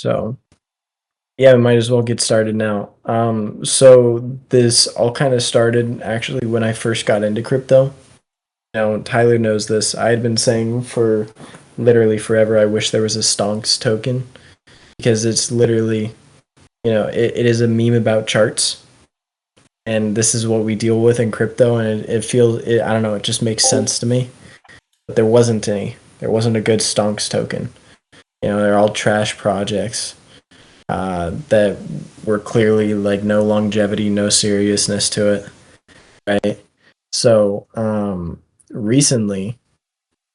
So yeah, we might as well get started now. So this all kind of started actually when I first got into crypto. Now Tyler knows this. I had been saying for literally forever I wish there was a Stonks token because it's literally, it is a meme about charts, and this is what we deal with in crypto, and it feels I don't know, it just makes sense to me. But there wasn't any. There wasn't a good Stonks token. They're all trash projects that were clearly like no longevity, no seriousness to it, right? So recently,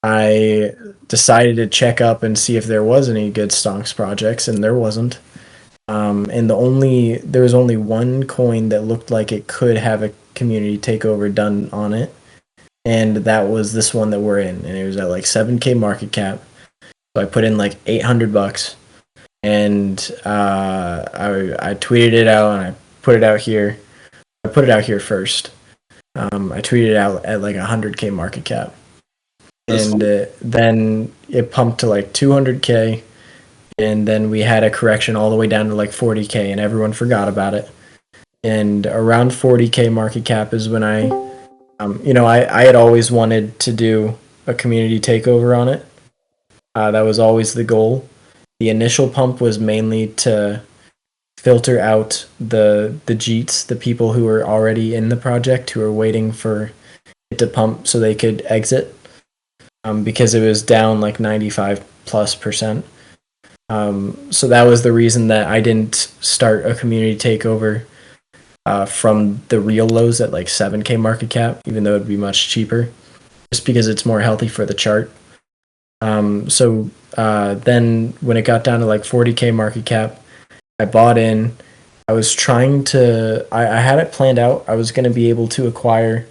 I decided to check up and see if there was any good Stonks projects, and there wasn't. And there was only one coin that looked like it could have a community takeover done on it, and that was this one that we're in, and it was at like 7K market cap. So I put in like $800 and I tweeted it out and I put it out here. I put it out here first. I tweeted it out at like 100K market cap, and then it pumped to like 200K, and then we had a correction all the way down to like 40K, and everyone forgot about it. And around 40K market cap is when I had always wanted to do a community takeover on it. That was always the goal. The initial pump was mainly to filter out the Jeets, the people who were already in the project who were waiting for it to pump so they could exit, because it was down like 95+%. So that was the reason that I didn't start a community takeover from the real lows at like 7K market cap, even though it'd be much cheaper, just because it's more healthy for the chart. So then when it got down to like 40K market cap, I bought in. I was trying to, I had it planned out. I was going to be able to acquire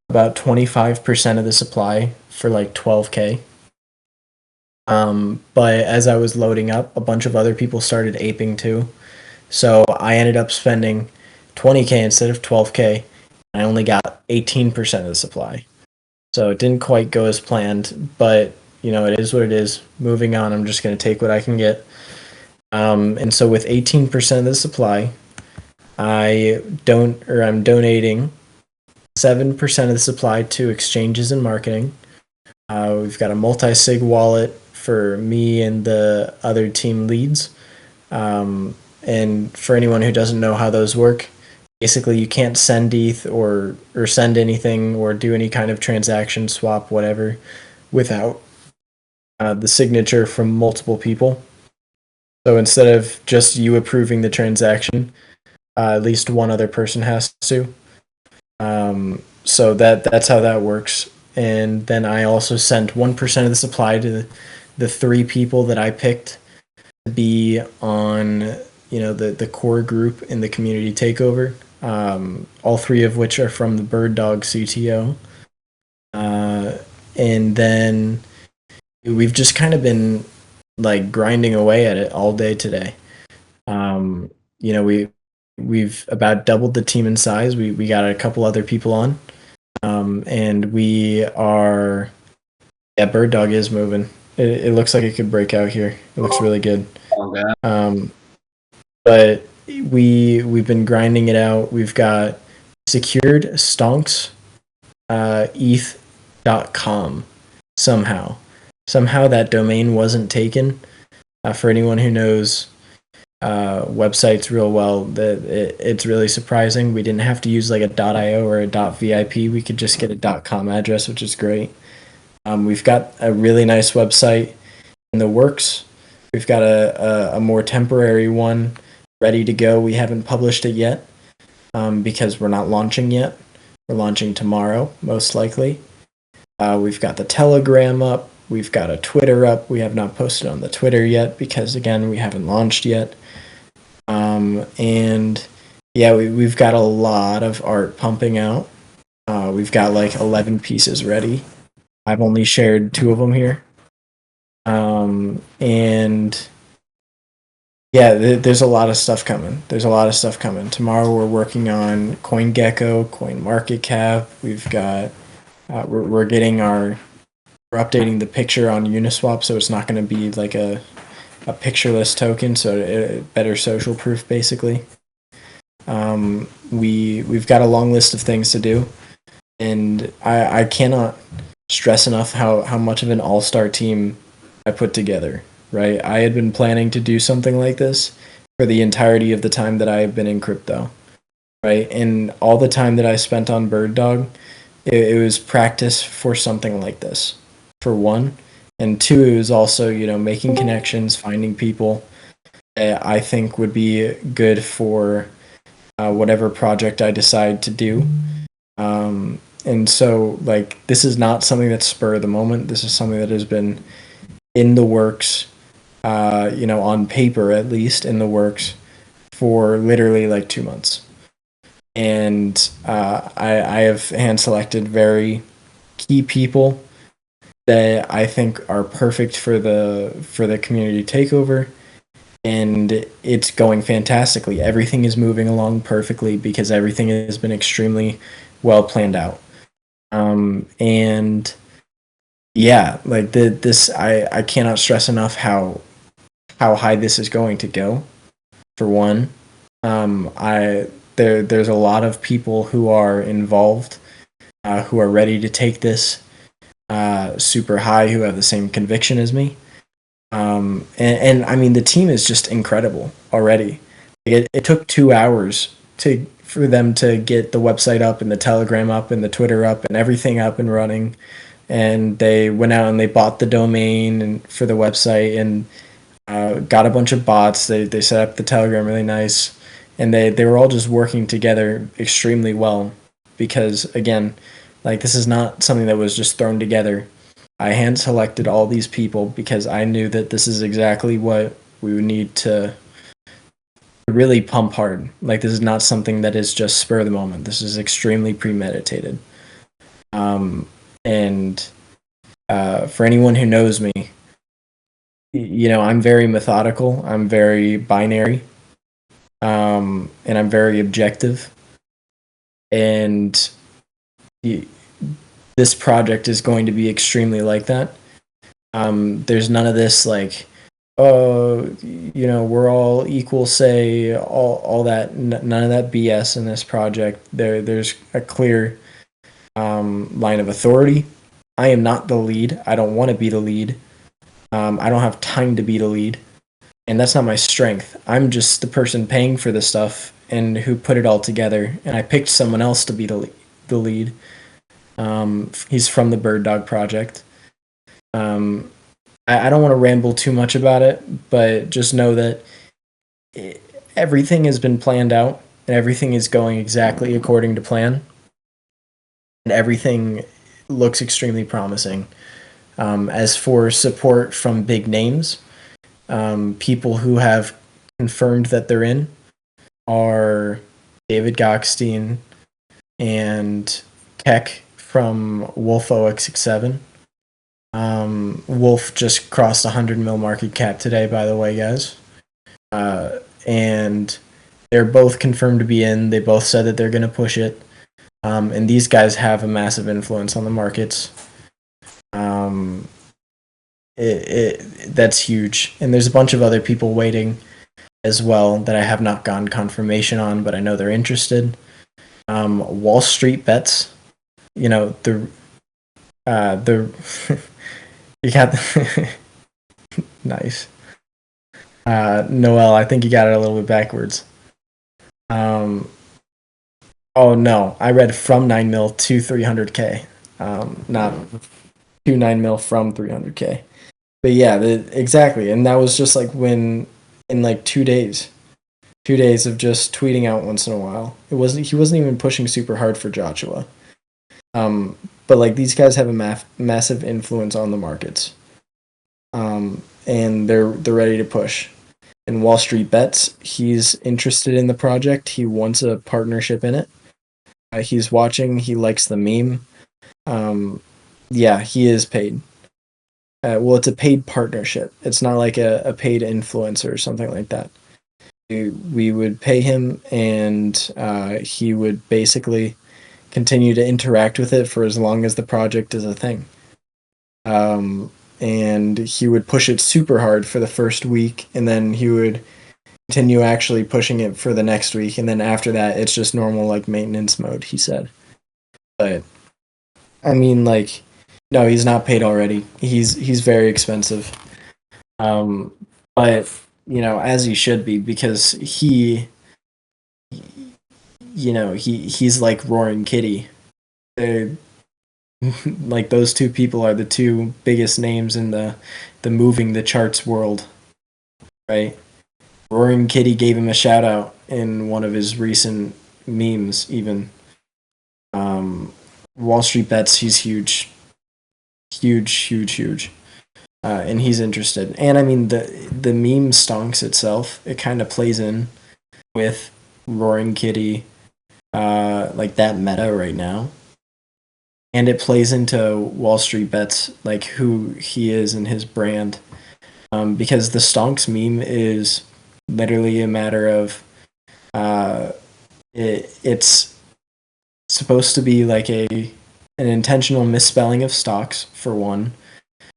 about 25% of the supply for like 12K. But as I was loading up, a bunch of other people started aping too. So I ended up spending 20K instead of 12K. I only got 18% of the supply. So it didn't quite go as planned, but it is what it is. Moving on, I'm just going to take what I can get. And so with 18% of the supply, I'm donating 7% of the supply to exchanges and marketing. We've got a multi-sig wallet for me and the other team leads. And for anyone who doesn't know how those work, basically you can't send ETH or send anything or do any kind of transaction, swap, whatever, without the signature from multiple people. So instead of just you approving the transaction, at least one other person has to. So that's how that works. And then I also sent 1% of the supply to the 3 people that I picked to be on, the core group in the community takeover. All 3 of which are from the Bird Dog CTO. And then we've just kind of been like grinding away at it all day today. We've about doubled the team in size. We got a couple other people on, and we are. Yeah, Bird Dog is moving. It looks like it could break out here. It looks really good. Okay. But we've been grinding it out. We've got secured Stonks, ETH.com somehow. Somehow that domain wasn't taken. For anyone who knows websites real well, it's really surprising. We didn't have to use like a .io or a .vip. We could just get a .com address, which is great. We've got a really nice website in the works. We've got a more temporary one ready to go. We haven't published it yet because we're not launching yet. We're launching tomorrow, most likely. We've got the Telegram up. We've got a Twitter up. We have not posted on the Twitter yet because, again, we haven't launched yet. And yeah, we've got a lot of art pumping out. We've got like 11 pieces ready. I've only shared 2 of them here. And yeah, there's a lot of stuff coming. Tomorrow we're working on CoinGecko, CoinMarketCap. We've got, we're updating the picture on Uniswap, so it's not going to be like a a pictureless token, so better social proof basically. We've got a long list of things to do, and I cannot stress enough how much of an all-star team I put together. Right, I had been planning to do something like this for the entirety of the time that I have been in crypto. Right, and all the time that I spent on Bird Dog, it was practice for something like this. For one, and two, it was also making connections, finding people that I think would be good for whatever project I decide to do. And so, like, this is not something that's spur of the moment. This is something that has been in the works, on paper at least, in the works for literally like 2 months. And I have hand selected very key people that I think are perfect for the community takeover, and it's going fantastically. Everything is moving along perfectly because everything has been extremely well planned out. And yeah, like this, I cannot stress enough how high this is going to go. For one, I there's a lot of people who are involved, who are ready to take this super high, who have the same conviction as me. And I mean, the team is just incredible already. It took 2 hours for them to get the website up and the Telegram up and the Twitter up and everything up and running. And they went out and they bought the domain and for the website and got a bunch of bots. They set up the Telegram really nice, and they were all just working together extremely well. Because again, like, this is not something that was just thrown together. I hand selected all these people because I knew that this is exactly what we would need to really pump hard. Like, this is not something that is just spur of the moment. This is extremely premeditated. And for anyone who knows me, I'm very methodical. I'm very binary, and I'm very objective. And this project is going to be extremely like that. There's none of this like, oh, we're all equal, say, all that. None of that BS in this project. There's a clear line of authority. I am not the lead. I don't want to be the lead. I don't have time to be the lead, and that's not my strength. I'm just the person paying for the stuff and who put it all together. And I picked someone else to be the lead. He's from the Bird Dog project. I don't want to ramble too much about it, but just know that everything has been planned out and everything is going exactly according to plan, and everything looks extremely promising. As for support from big names, people who have confirmed that they're in are David Gockstein and Keck from Wolf 0x67. Wolf just crossed 100 mil market cap today, by the way, guys. And they're both confirmed to be in. They both said that they're going to push it. And these guys have a massive influence on the markets. That's huge. And there's a bunch of other people waiting as well that I have not gotten confirmation on, but I know they're interested. Wall Street Bets, the you got the nice. Noel, I think you got it a little bit backwards. Oh no, I read from 9 mil to 300K. Not to 9 mil from 300K. But yeah, exactly. And that was just like when in like 2 days. 2 days of just tweeting out once in a while. He wasn't even pushing super hard for Joshua. But like, these guys have a massive influence on the markets. And they're ready to push. And Wall Street Bets, he's interested in the project. He wants a partnership in it. He's watching. He likes the meme. Yeah, he is paid. Well, it's a paid partnership. It's not like a paid influencer or something like that. We would pay him, and he would basically continue to interact with it for as long as the project is a thing. and he would push it super hard for the first week, and then he would continue actually pushing it for the next week, and then after that, it's just normal like maintenance mode. He said, but I mean, like, no, he's not paid already. He's very expensive. Um, but as he should be because he's like Roaring Kitty. They like those two people are the two biggest names in the moving the charts world, right? Roaring Kitty gave him a shout out in one of his recent memes. Even Wall Street Bets, he's huge, huge, huge, huge, and he's interested. And I mean the meme Stonks itself, it kind of plays in with Roaring Kitty, like that meta right now, and it plays into Wall Street Bets, like who he is and his brand. Because the Stonks meme is literally a matter of it's supposed to be like an intentional misspelling of stocks for one,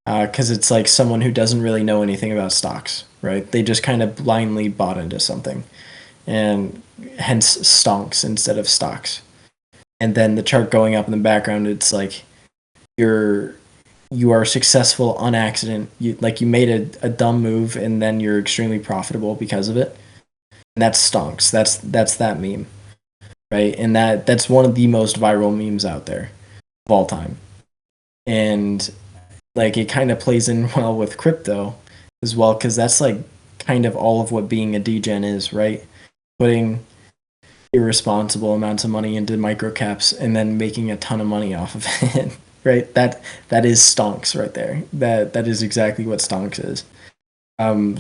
because it's like someone who doesn't really know anything about stocks, right? They just kind of blindly bought into something, and hence stonks instead of stocks. And then the chart going up in the background, it's like you're you are successful on accident. You made a dumb move and then you're extremely profitable because of it. And that's stonks. That's that meme, right? And that's one of the most viral memes out there of all time. And like it kind of plays in well with crypto as well because that's like kind of all of what being a degen is, right? Putting irresponsible amounts of money into microcaps and then making a ton of money off of it. Right? That is stonks right there. That is exactly what stonks is.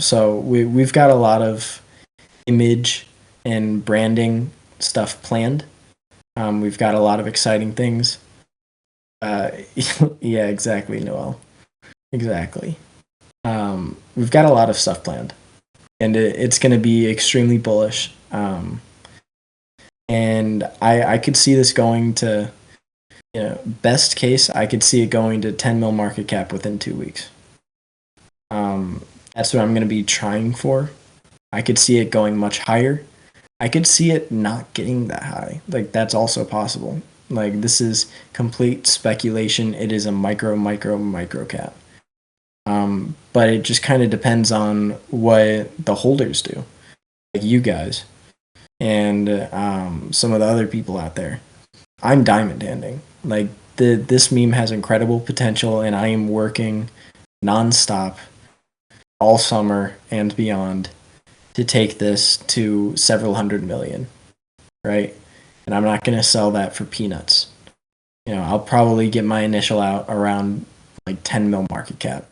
So we've got a lot of image and branding stuff planned. We've got a lot of exciting things. Yeah, exactly, Noel. Exactly. We've got a lot of stuff planned, and it's going to be extremely bullish. And I could see this going to, best case, I could see it going to 10 mil market cap within 2 weeks. That's what I'm going to be trying for. I could see it going much higher. I could see it not getting that high. Like, that's also possible. Like, this is complete speculation. It is a micro cap. But it just kind of depends on what the holders do, like you guys and some of the other people out there. I'm diamond handing. Like this meme has incredible potential, and I am working nonstop all summer and beyond to take this to several hundred million, right? And I'm not going to sell that for peanuts. I'll probably get my initial out around like 10 mil market cap.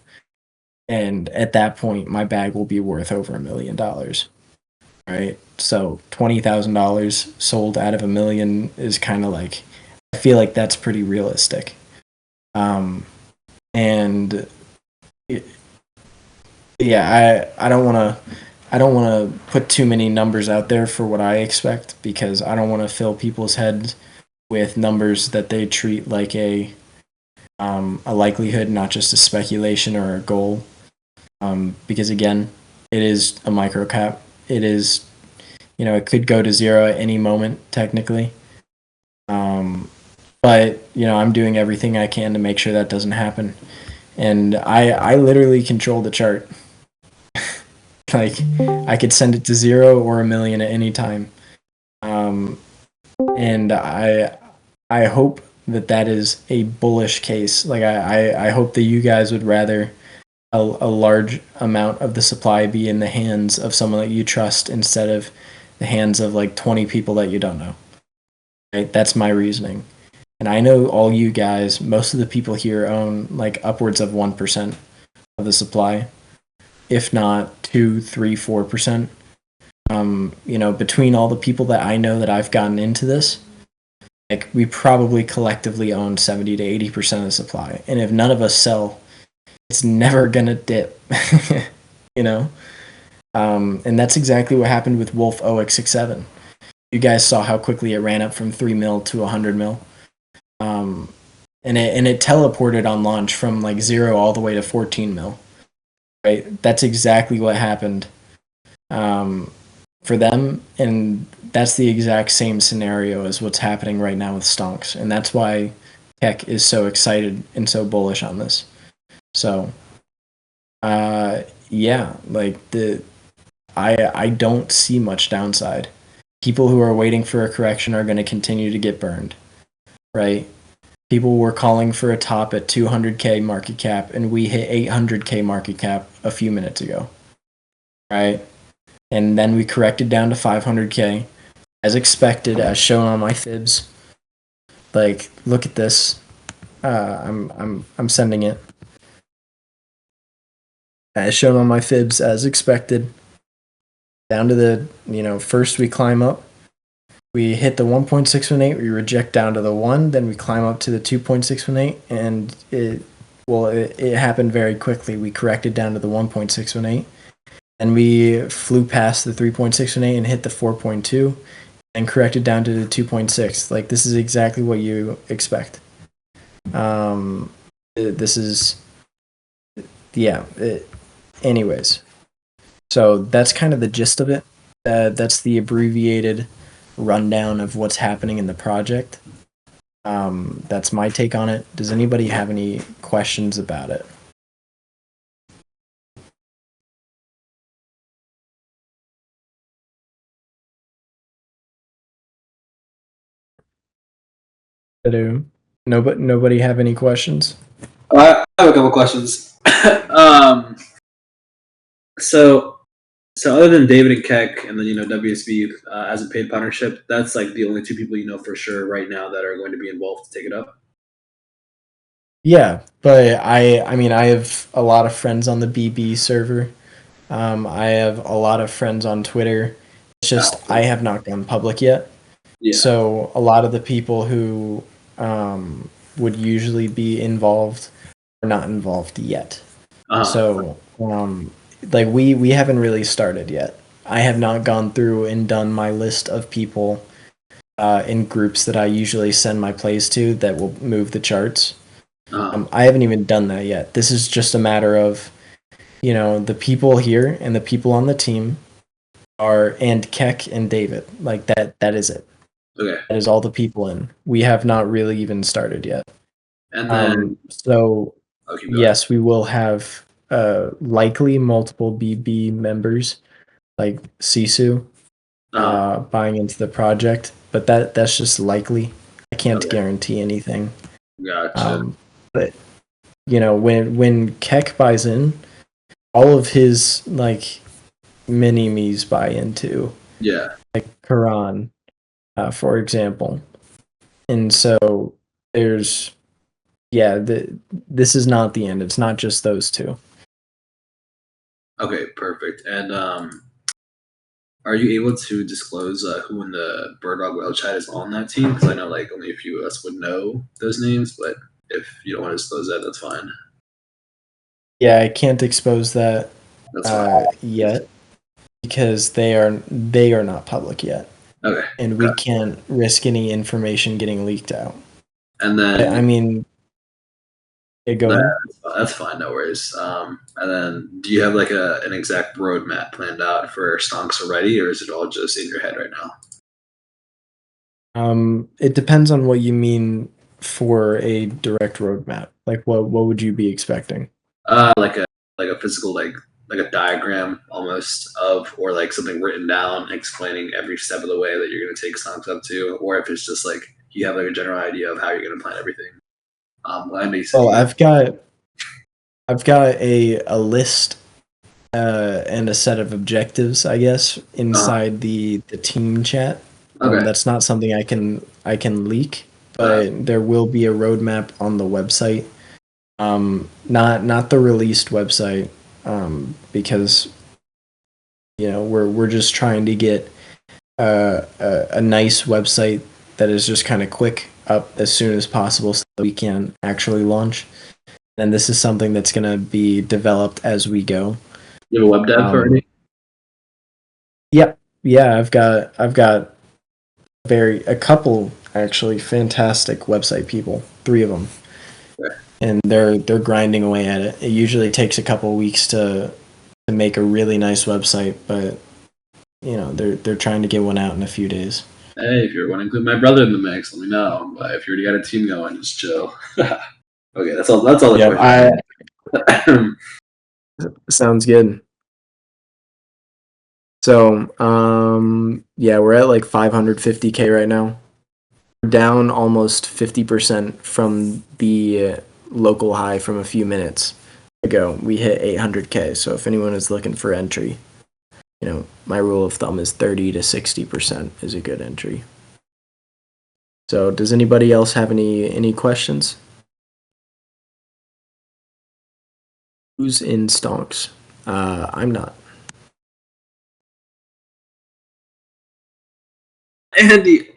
And at that point, my bag will be worth over $1 million, right? So $20,000 sold out of 1 million is kind of like, I feel like that's pretty realistic. And yeah, I don't want to put too many numbers out there for what I expect because I don't want to fill people's heads with numbers that they treat like a likelihood, not just a speculation or a goal. Because again, it is a micro cap. It is, it could go to zero at any moment technically. But I'm doing everything I can to make sure that doesn't happen. And I literally control the chart. Like I could send it to zero or 1 million at any time. And I hope that is a bullish case. Like I hope that you guys would rather a large amount of the supply be in the hands of someone that you trust instead of the hands of like 20 people that you don't know. Right? That's my reasoning. And I know all you guys, most of the people here own like upwards of 1% of the supply, if not 2, 3, 4%. Between all the people that I know that I've gotten into this, like we probably collectively own 70 to 80% of the supply. And if none of us sell, it's never gonna dip. you know? And that's exactly what happened with Wolf OX67. You guys saw how quickly it ran up from 3 mil to 100 mil. and it teleported on launch from like 0 all the way to 14 mil. Right, that's exactly what happened um, for them, and that's the exact same scenario as what's happening right now with Stonks, and that's why Tech is so excited and so bullish on this. So, yeah, like I don't see much downside. People who are waiting for a correction are going to continue to get burned, right? People were calling for a top at 200K market cap, and we hit 800K market cap a few minutes ago, right? And then we corrected down to 500K as expected, as shown on my fibs. Like, look at this. I'm sending it as shown on my fibs as expected. Down to the first we climb up, we hit the 1.618, we reject down to the 1, then we climb up to the 2.618, and it happened very quickly. We corrected down to the 1.618, and we flew past the 3.618 and hit the 4.2, and corrected down to the 2.6. Like, this is exactly what you expect. This is, yeah. Anyways, so that's kind of the gist of it. That's the abbreviated rundown of what's happening in the project. That's my take on it. Does anybody have any questions about it? Hello? Nobody have any questions? I have a couple questions. um, so, so other than David and Keck, and then WSB as a paid partnership, that's like the only two people you know for sure right now that are going to be involved to take it up. Yeah, but I mean I have a lot of friends on the BB server. I have a lot of friends on Twitter. It's just I have not gone public yet. Yeah. So a lot of the people who would usually be involved are not involved yet. So like we haven't really started yet. I have not gone through and done my list of people in groups that I usually send my plays to that will move the charts. I haven't even done that yet. This is just a matter of, the people here and the people on the team are, and Keck and David. Like that is it. Okay. That is all the people in. We have not really even started yet. And then, so yes, we will have likely multiple BB members, like Sisu, buying into the project, but that's just likely. I can't guarantee anything. Gotcha. But when Keck buys in, all of his like mini me's buy into. Yeah. Like Quran, for example. And so there's this is not the end. It's not just those two. Okay, perfect. And are you able to disclose who in the Bird Dog Whale chat is on that team? Because I know like only a few of us would know those names, but if you don't want to disclose that, that's fine. Yeah, I can't expose that yet because they are not public yet. Okay. And we can't risk any information getting leaked out. And then I mean, go ahead. That's fine, no worries. And then do you have like an exact roadmap planned out for Stonks already, or is it all just in your head right now? It depends on what you mean for a direct roadmap. Like what would you be expecting? Like a physical like a diagram almost of, or like something written down explaining every step of the way that you're going to take Stonks up to, or if it's just like you have like a general idea of how you're going to plan everything. I've got a list and a set of objectives, I guess, inside the team chat. That's not something I can leak, but there will be a roadmap on the website. Not the released website, because we're just trying to get a nice website that is just kind of quick up as soon as possible so that we can actually launch. And this is something that's going to be developed as we go. You have a web dev already? Yep. Yeah, I've got a couple actually fantastic website people, 3 of them. and they're grinding away at it. It usually takes a couple weeks to make a really nice website, but they're trying to get one out in a few days. Hey, if you want to include my brother in the mix, let me know. But if you already got a team going, just chill. Okay, that's all. That's all the Yep, questions. sounds good. So, yeah, we're at like 550K right now. We're down almost 50% from the local high from a few minutes ago. We hit 800K. So if anyone is looking for entry, my rule of thumb is 30 to 60% is a good entry. So does anybody else have any questions? Who's in Stonks? I'm not. Andy.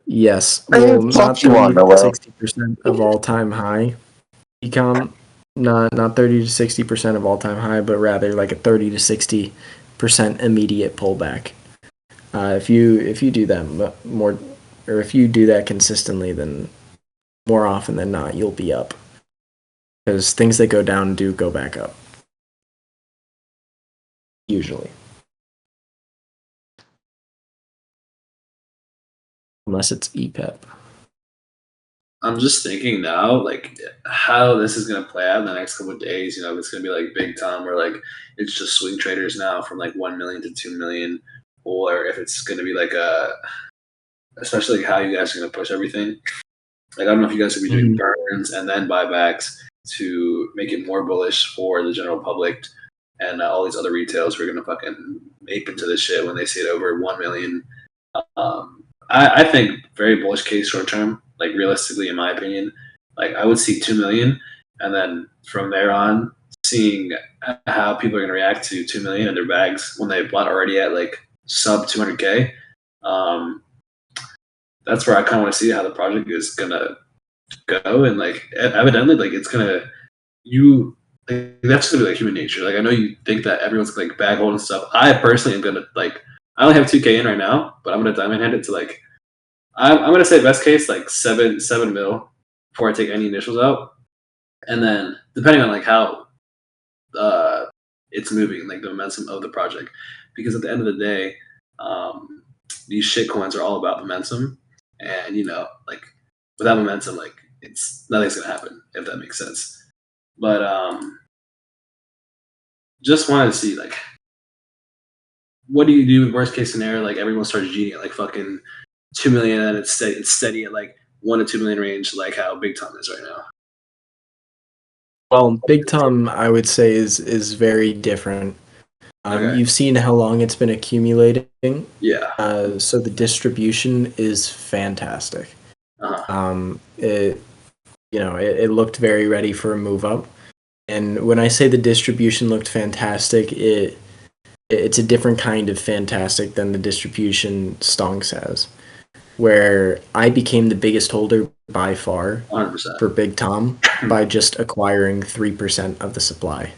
Yes. Hey, Well, what not talk you 30 on, to Noel? 60% of all time high. Ecom, not 30 to 60% of all time high, but rather like a 30 to 60% immediate pullback. If you do that more, or if you do that consistently, then more often than not you'll be up, because things that go down do go back up usually, unless it's EPEP. I'm just thinking now, like how this is gonna play out in the next couple of days. You know, if it's gonna be like big time, or like it's just swing traders now from like 1 million to 2 million, or if it's gonna be like especially like how you guys are gonna push everything. Like I don't know if you guys are gonna be doing burns and then buybacks to make it more bullish for the general public and all these other retailers who are gonna fucking ape into this shit when they see it over 1 million. I think very bullish case short term. Like realistically, in my opinion, like I would see 2 million, and then from there on, seeing how people are going to react to 2 million in their bags when they bought already at like sub 200K. Um, that's where I kind of want to see how the project is gonna go, and like evidently, like it's gonna you. Like, that's gonna be like human nature. Like I know you think that everyone's like bag hold and stuff. I personally am gonna like. I only have 2K in right now, but I'm gonna diamond hand it to like I'm gonna say best case like seven mil before I take any initials out, and then depending on like how it's moving, like the momentum of the project, because at the end of the day, these shit coins are all about momentum, and like without momentum, like it's nothing's gonna happen if that makes sense. But just wanted to see like what do you do with worst case scenario? Like everyone starts GDing at like fucking 2 million, and it's steady at like 1 to 2 million range, like how Big Tom is right now. Well, Big Tom, I would say, is very different. Okay. You've seen how long it's been accumulating. Yeah. So the distribution is fantastic. Uh-huh. It looked very ready for a move up. And when I say the distribution looked fantastic, it's a different kind of fantastic than the distribution Stonks has, where I became the biggest holder by far 100%. for Big Tom by just acquiring 3% of the supply,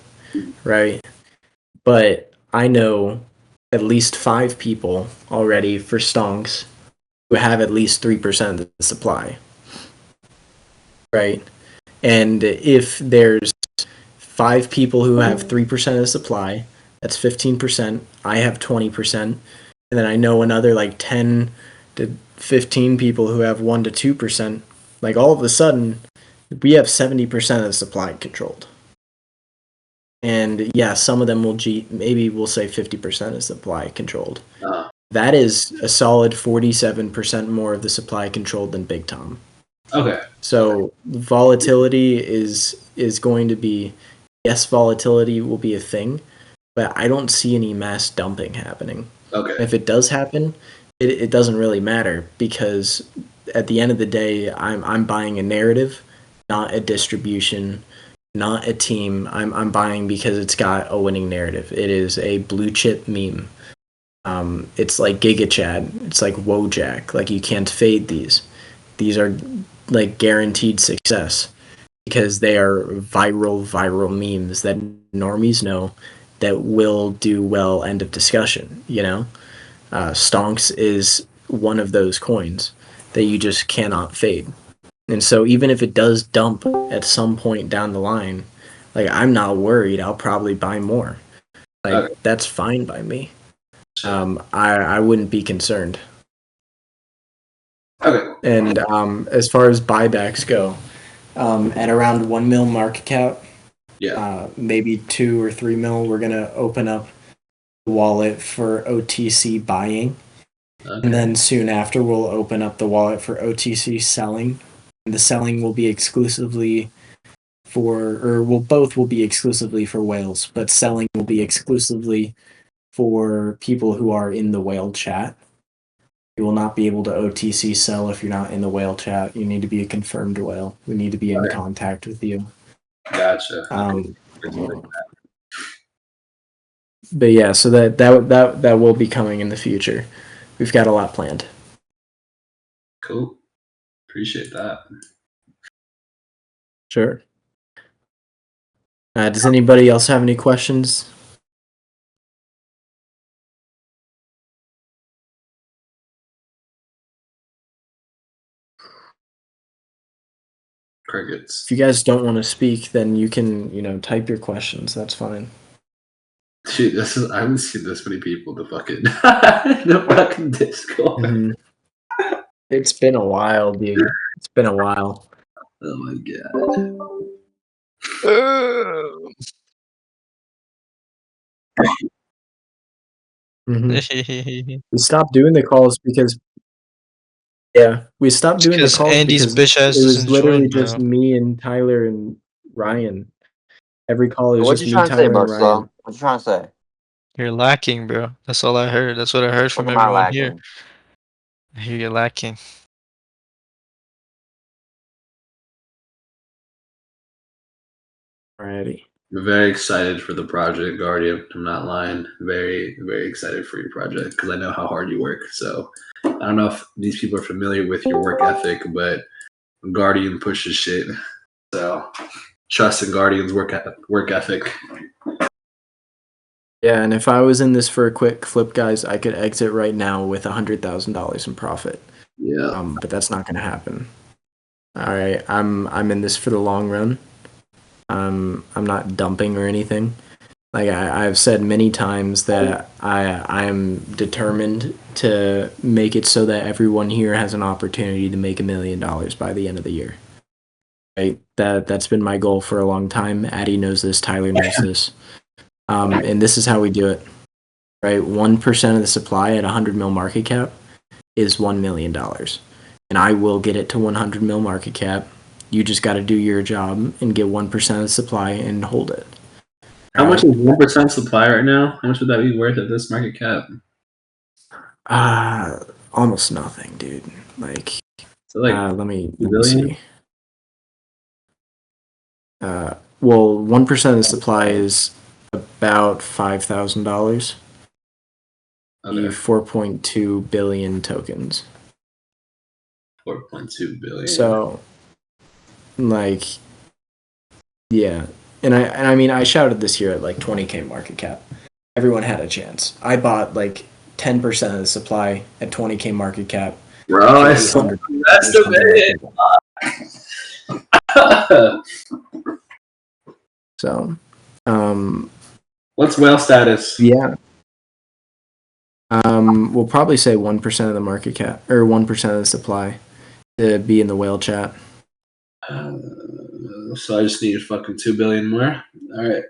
right? But I know at least 5 people already for Stonks who have at least 3% of the supply, right? And if there's 5 people who have 3% of the supply, that's 15%. I have 20%. And then I know another like 10 to 15 people who have 1 to 2%. Like all of a sudden, we have 70% of the supply controlled. And yeah, some of them maybe we'll say 50% is supply controlled. Uh-huh. That is a solid 47% more of the supply controlled than Big Tom. Okay. So volatility is going to be, yes, volatility will be a thing, but I don't see any mass dumping happening. Okay. If it does happen, it doesn't really matter, because at the end of the day, I'm buying a narrative, not a distribution, not a team. I'm buying because it's got a winning narrative. It is a blue chip meme. It's like Giga Chad. It's like Wojak. Like you can't fade these. These are like guaranteed success because they are viral memes that normies know that will do well. End of discussion. Stonks is one of those coins that you just cannot fade. And so even if it does dump at some point down the line, like I'm not worried. I'll probably buy more. Like Okay. that's fine by me. Shit. I wouldn't be concerned. Okay. And as far as buybacks go, at around 1 mil market cap, Yeah. maybe 2 or 3 mil, we're gonna open up the wallet for OTC buying, and Okay. then soon after we'll open up the wallet for OTC selling. And the selling will be exclusively both will be exclusively for whales, but selling will be exclusively for people who are in the whale chat. You will not be able to OTC sell if you're not in the whale chat. You need to be a confirmed whale. We need to be in Okay. contact with you. Gotcha. Okay. Um, but yeah, so that will be coming in the future. We've got a lot planned. Cool. Appreciate that. Sure. Does anybody else have any questions? Crickets. If you guys don't want to speak, then you can type your questions. That's fine. Dude, I haven't seen this many people in the fucking Discord. Mm-hmm. It's been a while, dude. It's been a while. Oh my god. Mm-hmm. We stopped doing the calls because we stopped doing the Because calls Andy's because bitch ass it was doesn't join, literally just bro. me and Tyler and Ryan. Every call is What just you me, trying to say, Tyler, bro, and Ryan. Slow? What you trying to say? You're lacking, bro. That's all I heard. That's what I heard What from am I everyone here. lacking? I hear you're lacking. Alrighty. I'm very excited for the project, Guardian. I'm not lying. Very, very excited for your project because I know how hard you work. So I don't know if these people are familiar with your work ethic, but Guardian pushes shit. So trust in Guardian's work ethic. Yeah, and if I was in this for a quick flip, guys, I could exit right now with $100,000 in profit. Yeah. But that's not going to happen. All right, I'm in this for the long run. I'm not dumping or anything. Like I've said many times that I am determined to make it so that everyone here has an opportunity to make $1 million by the end of the year. Right? That's been my goal for a long time. Addie knows this. Tyler knows this. And this is how we do it. Right? 1% of the supply at 100 mil market cap is $1 million, and I will get it to 100 mil market cap. You just got to do your job and get 1% of the supply and hold it. How much is 1% supply right now? How much would that be worth at this market cap? Almost nothing, dude. Like, So like let me billion? see. Well, 1% of the supply is about $5,000. Okay. 4.2 billion tokens. 4.2 billion. So, like, yeah. And I mean, I shouted this here at like 20K market cap. Everyone had a chance. I bought like 10% of the supply at 20K market cap. Bro, that's the bit. So, what's whale status? yeah. We'll probably say 1% of the market cap or 1% of the supply to be in the whale chat. So I just need fucking 2 billion more. All right.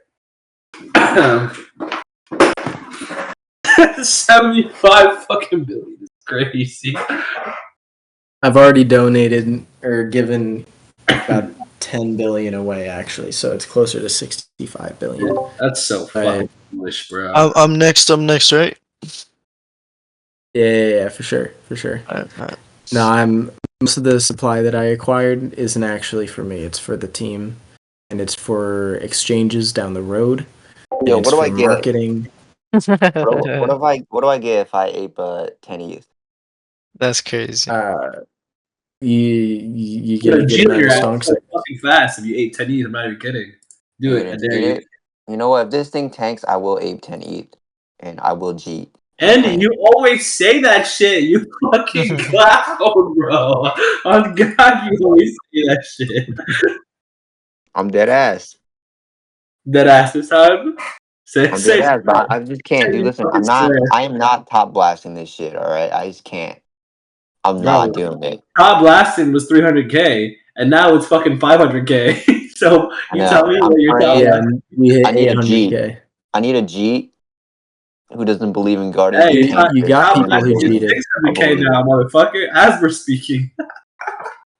75 fucking billion. It's crazy. I've already donated or given about 10 billion away actually, so it's closer to 65 billion. That's so fucking foolish, bro. I'm next, right? Yeah, for sure. All right. No, most of the supply that I acquired isn't actually for me. It's for the team, and it's for exchanges down the road. Yo, what do I get? Marketing. What do I get if I ape 10 ETH? That's crazy. You get a good amount of stonks. So fucking fast. If you ate 10 ETH, I'm not even kidding. Do it. I dare you. You know what? If this thing tanks, I will ape 10 ETH, and I will cheat. Andy, you always say that shit. You fucking clown, bro. On God, you always say that shit. I'm dead ass. Dead ass this time. I'm Say dead ass, but I swear. just can't, dude. You Listen, fucking swear. I am not top blasting this shit. All right, I just can't. I'm not Bro, doing it. top blasting was 300K, and now it's fucking 500K. So I you tell know. me I'm what you're top Yeah, praying. blasting. and we I hit need a G. 800K. I need a G who doesn't believe in guardians Hey, and You cancers got top people and who blasting is cheated. I 600K believe. now, motherfucker. As we're speaking.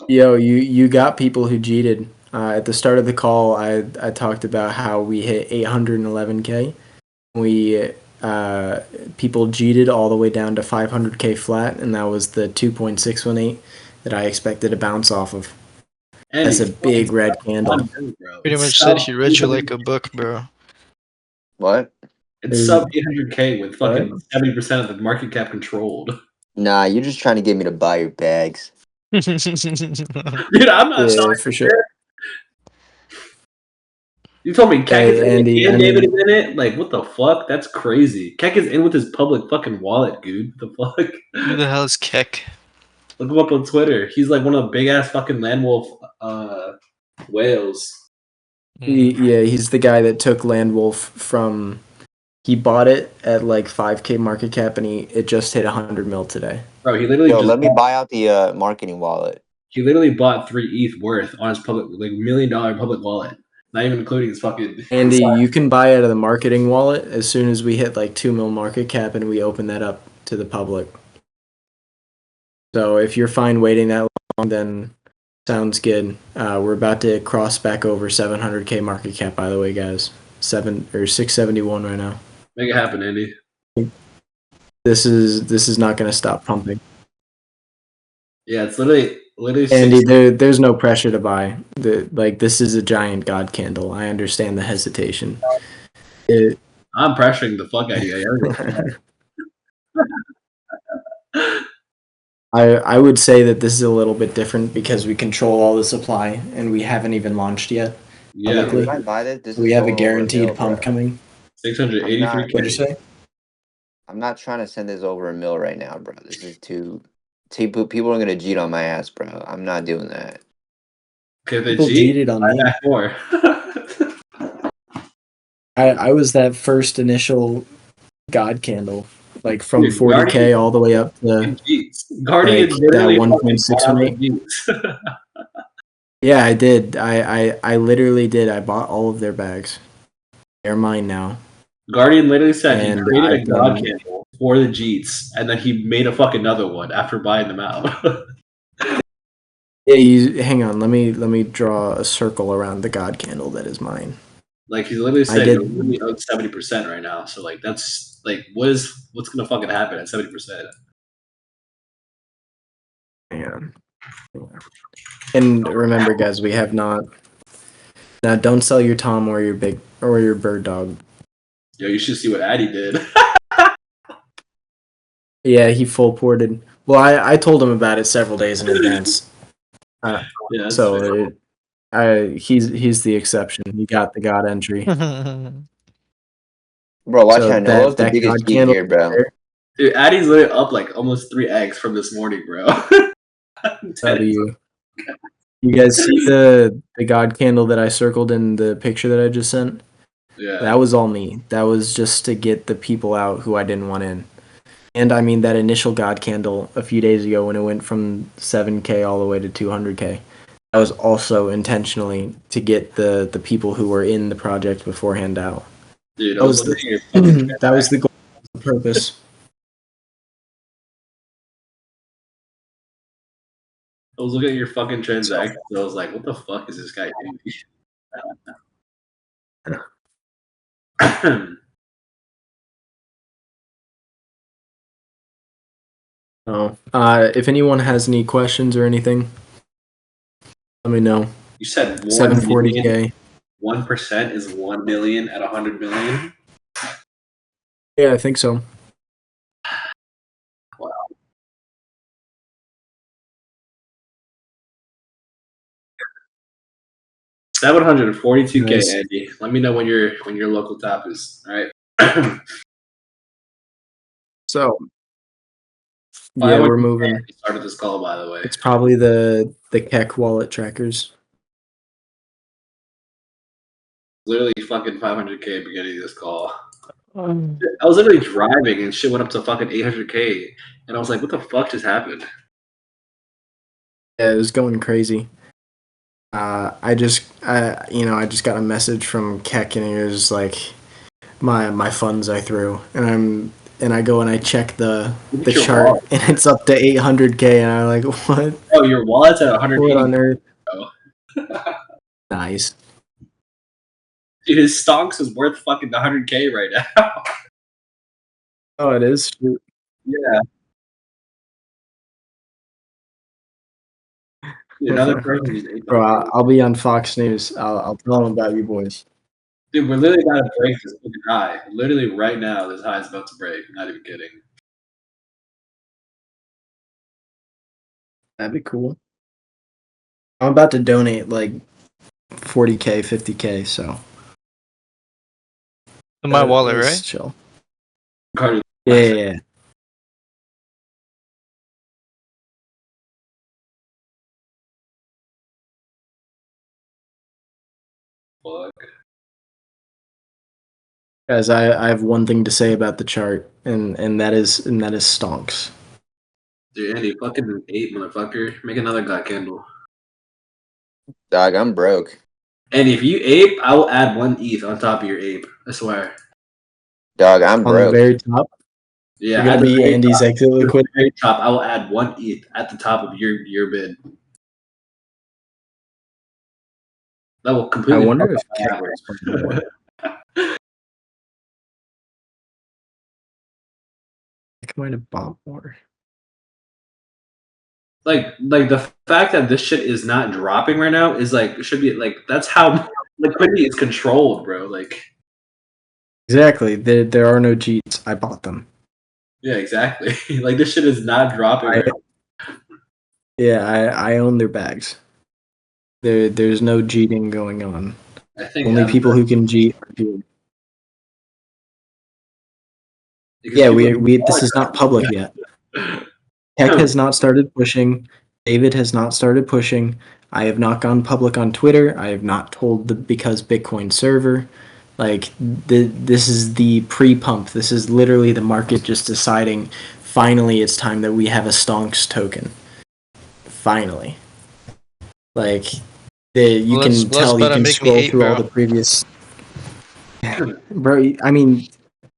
Yo, you got people who cheated. At the start of the call, I talked about how we hit 811K. We people cheated all the way down to 500K flat, and that was the 2.618 that I expected to bounce off of. And That's a it's big fucking red candle. bro. Pretty It's much said sub he read you like a book, bro. What? it's sub 800K with What? fucking 70% of the market cap controlled. Nah, you're just trying to get me to buy your bags. Dude, I'm not Yeah, selling for shit. sure. You told me Keck is Hey, in Andy, it and I David is mean, in it? Like, what the fuck? That's crazy. Keck is in with his public fucking wallet, dude. What the fuck? Who the hell is Keck? Look him up on Twitter. He's like one of the big ass fucking land wolf whales. yeah, he's the guy that took Land Wolf from. He bought it at like 5K market cap, and it just hit 100 mil today. Bro, he literally Yo, just let me buy out the marketing wallet. he literally bought 3 ETH worth on his public like $1 million public wallet. Not even including his fucking Andy, you can buy out of the marketing wallet as soon as we hit like 2 mil market cap, and we open that up to the public. So if you're fine waiting that long, then sounds good. We're about to cross back over 700K market cap, by the way, guys. 671 right now. Make it happen, Andy. This is not going to stop pumping. Yeah, it's literally Andy, 6. there's no pressure to buy. This is a giant god candle. I understand the hesitation. I'm pressuring the fuck out of you. I would say that this is a little bit different because we control all the supply and we haven't even launched yet. Yeah, Publicly. If I buy this, this We is have a going over guaranteed mil, pump bro. coming. 683K. What'd you say? I'm not trying to send this over a mil right now, bro. This is too. People are gonna cheat on my ass, bro. I'm not doing that. Okay, if they People cheat, cheated on buy me. back more. I was that first initial god candle, like from Dude, 40K all the way up to Guardian like literally that fucking bought out the 1.618. Jeets. Yeah, I did. I literally did. I bought all of their bags. They're mine now. Guardian literally said he And created a I've god been candle for the Jeets, and then he made a fucking another one after buying them out. Yeah, you hang on. Let me draw a circle around the god candle that is mine. Like he literally I said, did. you're literally owed 70% right now. So like that's like what's gonna fucking happen at 70%? Yeah. And remember, guys, we have not. Now, don't sell your Tom or your bird dog. Yo, you should see what Addy did. Yeah, he full ported. Well, I told him about it several days in advance. Yeah, that's So he's the exception. He got the god entry. Bro, watch So out. Noah's the that biggest god cheat candle here, bro. there, dude, Addy's literally up like almost 3x from this morning, bro. W. You guys see the god candle that I circled in the picture that I just sent? Yeah. That was all me. That was just to get the people out who I didn't want in. And I mean that initial god candle a few days ago when it went from 7K all the way to 200K. That was also intentionally to get the people who were in the project beforehand out. Dude, I That was was looking at your fucking that was the goal, the purpose. I was looking at your fucking transactions. I was like, what the fuck is this guy doing? Oh, if anyone has any questions or anything, let me know. You said 740K. 1% is 1 million at 100 million. Yeah, I think so. Wow. $742K, Nice. Andy. Let me know when your local top is. All right. So Why yeah, would we're you moving. we started this call, by the way? It's probably the Keck wallet trackers. Literally fucking 500K beginning of this call. Um, I was literally driving and shit went up to fucking 800K, and I was like, "What the fuck just happened?" Yeah, it was going crazy. I just got a message from Keck, and he was like, my funds I threw, and I go and I check the Look at your chart, wallet. and it's up to 800K, and I'm like, what? Oh, your wallet's at What 180. on earth? Bro. Nice. Dude, his stonks is worth fucking 100K right now. Oh, it is. Shoot. Yeah. Dude, another person just ate the Bro, whole. I'll be on Fox News. I'll tell them about you boys. Dude, we're literally about to break this fucking high. Literally right now, this high is about to break. I'm not even kidding. That'd be cool. I'm about to donate like 40K, 50K, so In my wallet, it's right? chill. Cardi, Yeah. fuck. Guys, I have one thing to say about the chart, and that is stonks. Dude, Andy, fucking 8, motherfucker. Make another God candle. Dog, I'm broke. And if you ape, I will add 1 ETH on top of your ape. I swear. Dog, I'm On the broke. very top, Yeah, you're gonna at the be very Andy's top, exit at the liquid. very top, I will add 1 ETH at the top of your bid. That will I completely wonder fuck if up my Keck average. has more. Keck might have bought more. like the fact that this shit is not dropping right now is like should be like that's how liquidity is controlled, bro. Like Exactly. There are no Jeets. I bought them. yeah, exactly. Like this shit is not dropping right now. Yeah, I own their bags. There's no cheating going on. I think Only people who can cheat are here. because Yeah, people we this is not public yet. Tech has not started pushing. David has not started pushing. I have not gone public on Twitter. I have not told the because Bitcoin server. Like this is the pre-pump. This is literally the market just deciding. Finally, it's time that we have a Stonks token. Finally, like you Let's can tell. You better can make me scroll 8, through all bro. the previous. Bro, I mean,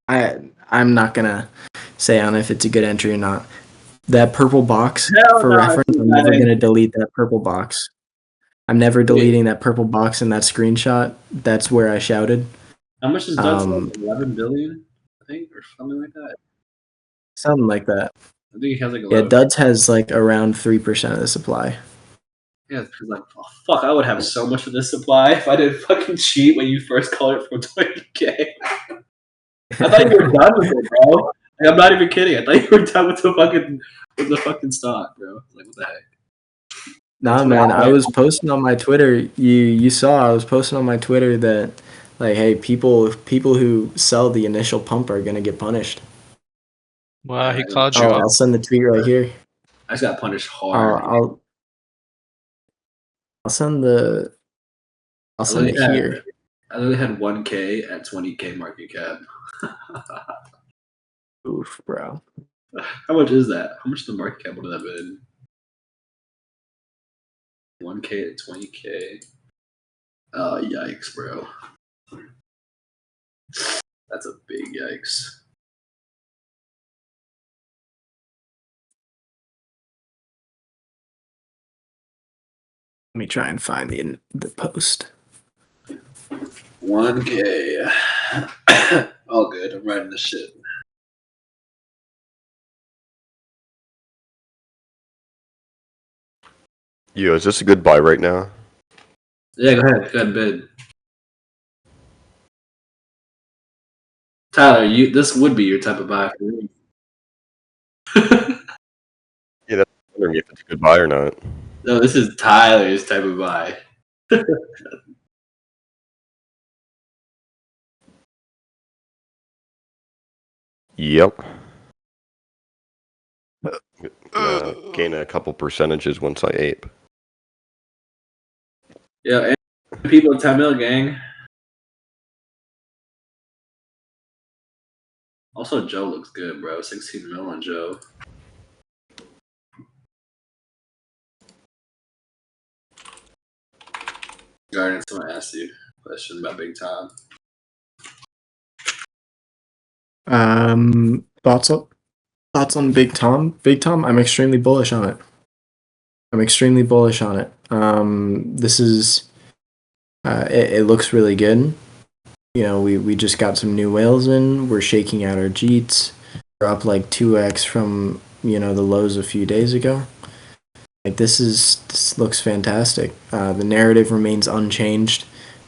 I'm not gonna say on if it's a good entry or not. That purple box, Hell for no, reference, I'm that never ain't gonna delete that purple box. I'm never wait, deleting that purple box in that screenshot. That's where I shouted. how much is Dutch Um, 11 billion, I think, or something like that. Something like that. I think he has like Yeah, 11. Duds has like around 3% of the supply. Yeah, because like oh, fuck, I would have so much of this supply if I didn't fucking cheat when you first called it for 20K. I thought you were done with it, bro. Like, I'm not even kidding. I thought you were done with the fucking stock, bro. Like what the heck? Nah, That's what man, I happened. was posting on my Twitter. You saw I was posting on my Twitter that like, hey, people who sell the initial pump are gonna get punished. Wow, he I didn't- called you I'll out. send the tweet right here. I just got punished I'll hard. I'll I'll send the I'll I send literally it had here. 1K at 20K market cap. Oof, bro. How much is that? How much the market cap would have been? 1K at 20K. Oh yikes, bro. That's a big yikes. Let me try and find the post. 1K. All good. I'm writing this shit. Yo, is this a good buy right now? Yeah, go ahead. Go ahead, bid. Tyler, this would be your type of buy for me. Yeah, that's wondering if it's a good buy or not. No, this is Tyler's type of buy. Yep. Gain a couple percentages once I ape. Yeah, and people at 10 mil gang. Also, Joe looks good, bro. 16 mil on Joe. Guardian, someone asked you a question about Big Tom. Thoughts on Big Tom? Big Tom, I'm extremely bullish on it. This is it looks really good. You know, we just got some new whales in. We're shaking out our Jeets. We're up like 2x from, you know, the lows a few days ago. Like this looks fantastic. The narrative remains unchanged.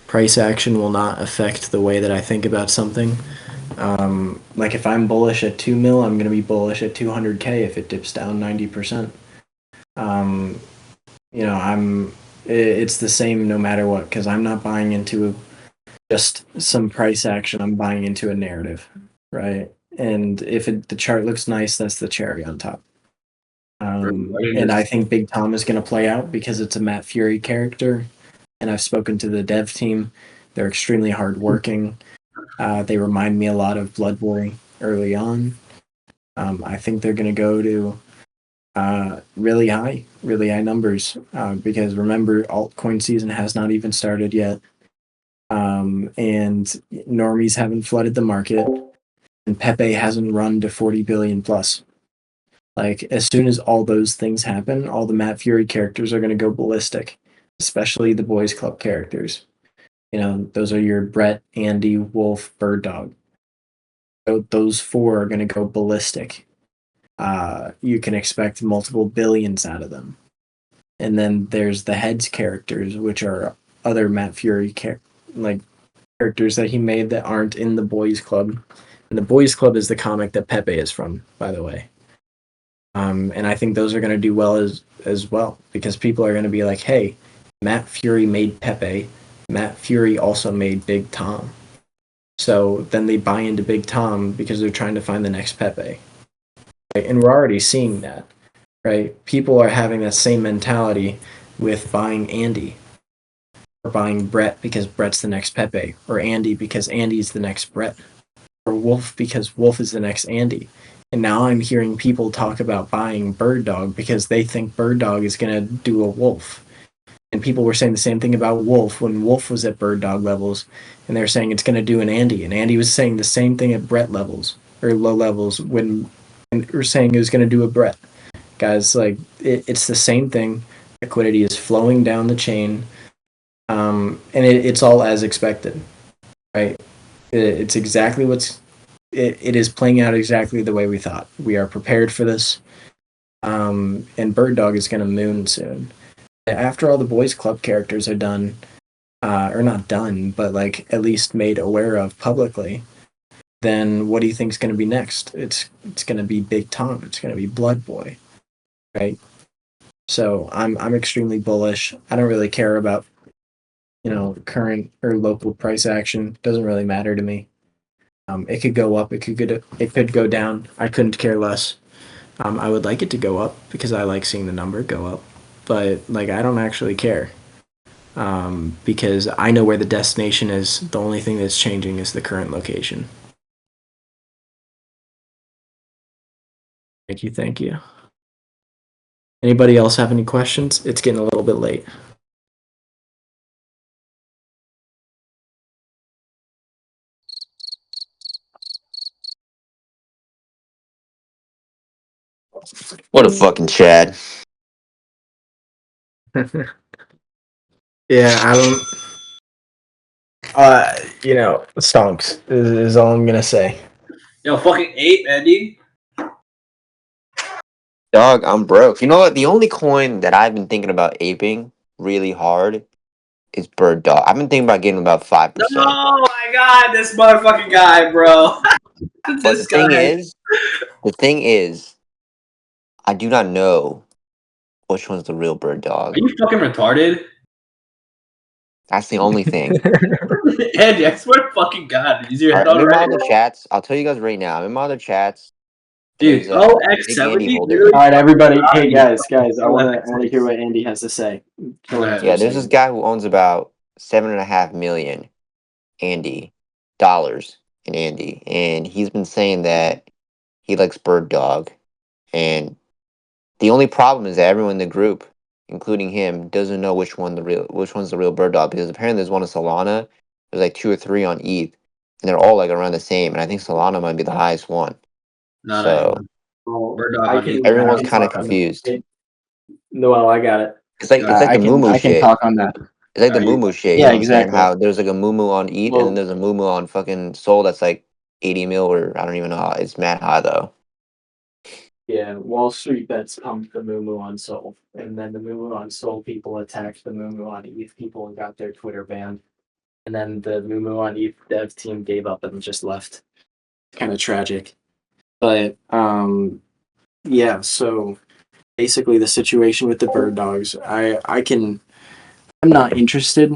Price action will not affect the way that I think about something. Like if I'm bullish at 2 mil, I'm gonna be bullish at 200K if it dips down 90%. You know, it's the same no matter what, because I'm not buying into just some price action. I'm buying into a narrative, right? And if the chart looks nice, that's the cherry on top. And I think Big Tom is going to play out because it's a Matt Fury character. And I've spoken to the dev team. They're extremely hardworking. They remind me a lot of Blood Boy early on. I think they're going to go to really high numbers because remember, altcoin season has not even started yet. And normies haven't flooded the market, and Pepe hasn't run to 40 billion plus. Like, as soon as all those things happen, all the Matt Fury characters are going to go ballistic, especially the Boys Club characters. You know, those are your Brett, Andy, Wolf, Bird Dog. So those four are going to go ballistic. You can expect multiple billions out of them. And then there's the Heads characters, which are other Matt Fury characters that he made that aren't in the Boys Club. And the Boys Club is the comic that Pepe is from, by the way. And I think those are going to do well as well because people are going to be like, hey, Matt Fury made Pepe. Matt Fury also made Big Tom. So then they buy into Big Tom because they're trying to find the next Pepe. Right? And we're already seeing that. Right? People are having that same mentality with buying Andy or buying Brett because Brett's the next Pepe, or Andy because Andy's the next Brett, or Wolf because Wolf is the next Andy. And now I'm hearing people talk about buying Bird Dog because they think Bird Dog is going to do a Wolf. And people were saying the same thing about Wolf when Wolf was at Bird Dog levels, and they're saying it's going to do an Andy. And Andy was saying the same thing at Brett levels, or low levels, when we're saying it was going to do a Brett. Guys, like, it's the same thing. Liquidity is flowing down the chain, and it's all as expected, right? It's exactly it is playing out exactly the way we thought. We are prepared for this, and Bird Dog is going to moon soon. After all the Boys Club characters are done, or not done, but like at least made aware of publicly, then what do you think is going to be next? It's going to be Big Tom. It's going to be Blood Boy, right? So I'm extremely bullish. I don't really care about, you know, current or local price action. Doesn't really matter to me. It could go up. It could go down. I couldn't care less. I would like it to go up because I like seeing the number go up, but like I don't actually care because I know where the destination is. The only thing that's changing is the current location. Thank you. Thank you. Anybody else have any questions? It's getting a little bit late. What a fucking Chad. Yeah, I don't. You know, Stonks is all I'm gonna say. Yo, fucking ape, Andy. Dog, I'm broke. You know what? The only coin that I've been thinking about aping really hard is Bird Dog. I've been thinking about getting about 5%. Oh my god, this motherfucking guy, bro. But This guy. the thing is, I do not know which one's the real Bird Dog. Are you fucking retarded? That's the only thing. Andy, I swear to fucking God, is your All head right, I'm in my alright? other chats. I'll tell you guys right now. I'm in my other chats. Dude, Because Big Andy X70 holder. literally. All right, everybody. Hey, Yeah. guys. I want to hear what Andy has to say. Go ahead. Yeah, there's this guy who owns about 7.5 million Andy dollars in Andy, and he's been saying that he likes Bird Dog, and the only problem is that everyone in the group, including him, doesn't know which one's the real Bird Dog, because apparently there's one in Solana, there's like 2 or 3 on ETH, and they're all like around the same, and I think Solana might be the highest one. Not So even. Well, Bird Dog I on can. ETH. everyone's I can kind of talk on confused. that. Noel, I got it. It's like the moo I can shit. talk on that. It's like the Alright, moo shit. You Yeah, know what I'm saying? exactly. How there's like a moo on ETH, and then Well, there's a moo on fucking Sol that's like 80 mil, or I don't even know how. It's mad high though. yeah, Wall Street bets pumped the Moo on Sol, and then the Moo on Sol people attacked the Moo on ETH people and got their Twitter banned. And then the Moo on ETH dev team gave up and just left. Kind of tragic. But yeah, so basically the situation with the bird dogs, I'm not interested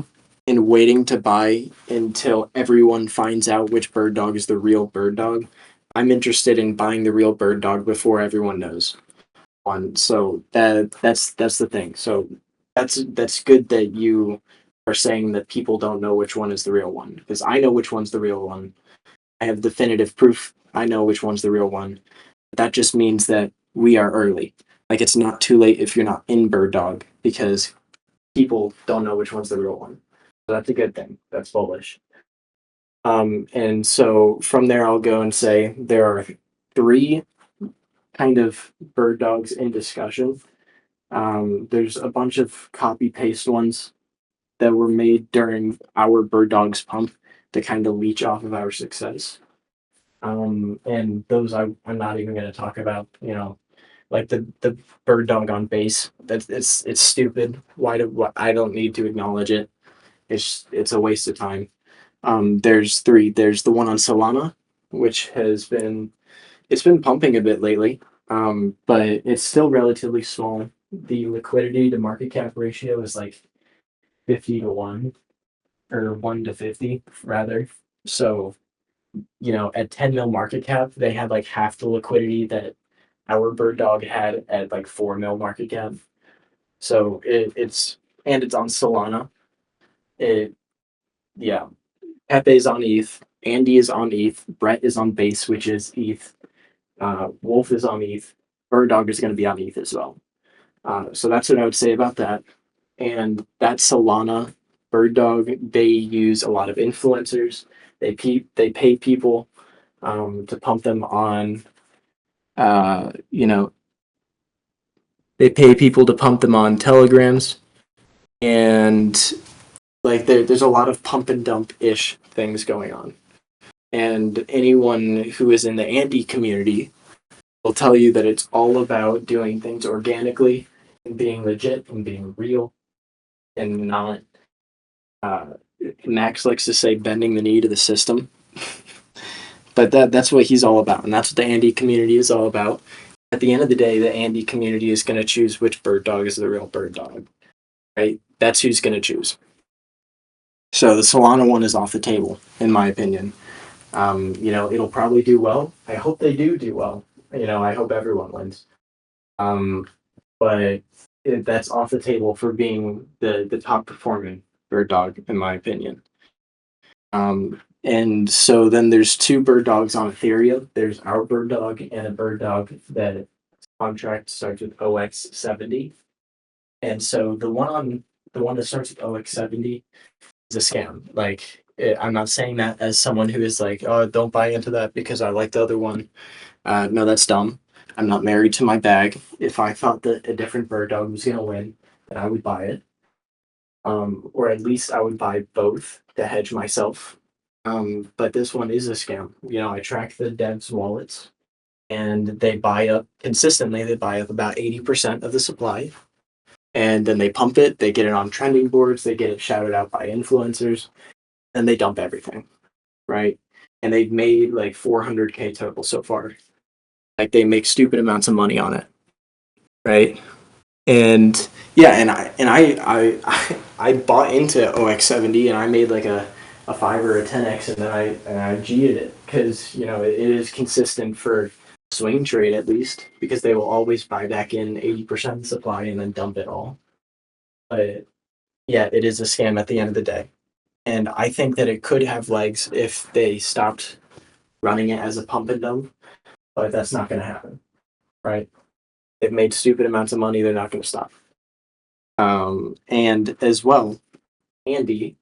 in waiting to buy until everyone finds out which bird dog is the real bird dog. I'm interested in buying the real bird dog before everyone knows. So that's the thing. So that's good that you are saying that people don't know which one is the real one, because I know which one's the real one. I have definitive proof. I know which one's the real one. That just means that we are early. Like, it's not too late if you're not in bird dog, because people don't know which one's the real one. So that's a good thing. That's bullish. And so from there, I'll go and say there are 3 kind of bird dogs in discussion. There's a bunch of copy paste ones that were made during our bird dogs pump to kind of leech off of our success. And those I'm not even going to talk about. Like the bird dog on base. It's stupid. I don't need to acknowledge it. It's a waste of time. There's 3. There's the one on Solana, which it's been pumping a bit lately, but it's still relatively small. The liquidity to market cap ratio is like 50 to 1, or 1 to 50 rather. So at 10 mil market cap, they had like half the liquidity that our bird dog had at like 4 mil market cap. So it's on Solana. It Yeah, Pepe's on ETH, Andy is on ETH, Brett is on base, which is ETH. Wolf is on ETH. Bird Dog is going to be on ETH as well. So that's what I would say about that. And that Solana Bird Dog, they use a lot of influencers. They pay people to pump them on. They pay people to pump them on telegrams, and like there's a lot of pump and dump ish things going on. And anyone who is in the Andy community will tell you that it's all about doing things organically and being legit and being real, and not uh, Max likes to say bending the knee to the system. But that's what he's all about, and that's what the Andy community is all about. At the end of the day, the Andy community is going to choose which bird dog is the real bird dog, right? That's who's going to choose. So the Solana one is off the table, in my opinion. It'll probably do well. I hope they do well. I hope everyone wins. But that's off the table for being the top performing bird dog, in my opinion. And so then there's 2 bird dogs on Ethereum. There's our bird dog and a bird dog that contract starts with OX70. And so the one that starts with OX70 is a scam. Like, I'm not saying that as someone who is like, oh, don't buy into that because I like the other one. No, that's dumb. I'm not married to my bag. If I thought that a different bird dog was going to win, then I would buy it. Or at least I would buy both to hedge myself. But this one is a scam. I track the devs' wallets, and they buy up consistently. They buy up about 80% of the supply, and then they pump it. They get it on trending boards. They get it shouted out by influencers, and they dump everything, right? And they've made like 400K total so far. Like, they make stupid amounts of money on it, right? And yeah, I bought into OX70, and I made like a 5 or a 10x, and then I G'd it because it is consistent for swing trade at least, because they will always buy back in 80% of the supply and then dump it all. But yeah, it is a scam at the end of the day. And I think that it could have legs if they stopped running it as a pump and dump, but that's not going to happen, right? They've made stupid amounts of money. They're not going to stop. And as well, Andy,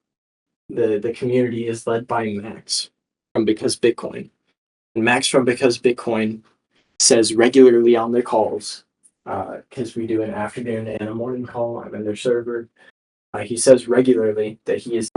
the community is led by Max from Because Bitcoin. And Max from Because Bitcoin says regularly on their calls, because we do an afternoon and a morning call. I'm in their server. He says regularly that he is